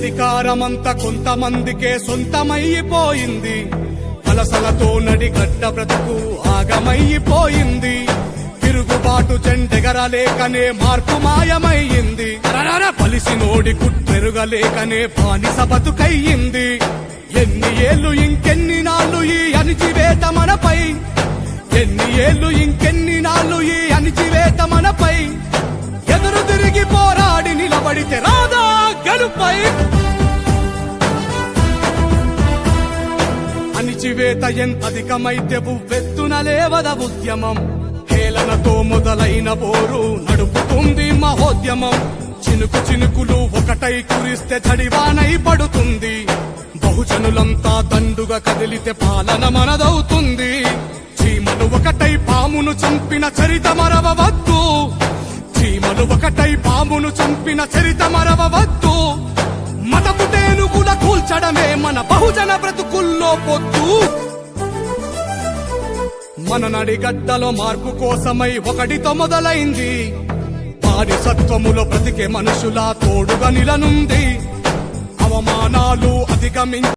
అధికారమంతా కొంతమందికే సొంతమైపోయింది. వలసలతో నడిగడ్డ బ్రతుకు ఆగమైపోయింది. తిరుగుబాటు జెండెగరలేకనే మార్పు మాయమయ్యింది. పలిసినోడి కుట్టెరుగలేకనే బానిస బతుకయ్యింది. ఎన్ని ఏళ్ళు ఇంకెన్ని నాళ్ళు ఈ అణిచివేత మనపై, ఎన్ని ఏళ్ళు ఇంకెన్ని నాళ్ళు ఈ అణిచివేత మనపై. ఎదురు తిరిగి పోరాడి నిలబడితే రాదా గెలుపై. అణిచివేత ఎంతధికమైతే ఉవ్వెత్తున లేవద ఉద్యమం. హేళనతో మొదలైన పోరు నడుపుతుంది మహోద్యమం. చినుకు చినుకులు ఒకటై కురిస్తే చడివానై పడుతుంది. బహుజనులంతా దండుగా కదిలితే పాలన మనదవుతుంది. చీమలు ఒకటై పామును చంపిన చరిత మరవవద్దు. చీమలు ఒకటై పామును చంపిన చరిత మరవవద్దు. మతపు తేనుగుల కూల్చడమే మన బహుజన బ్రతుకుల్లో పొద్దు. మన నడిగడ్డలో మార్పు కోసమై ఒకటితో మొదలైంది. బానిసత్వములో బ్రతికే మనుషుల తోడుగా నిలనుంది. అవమానాలు అధిగమించి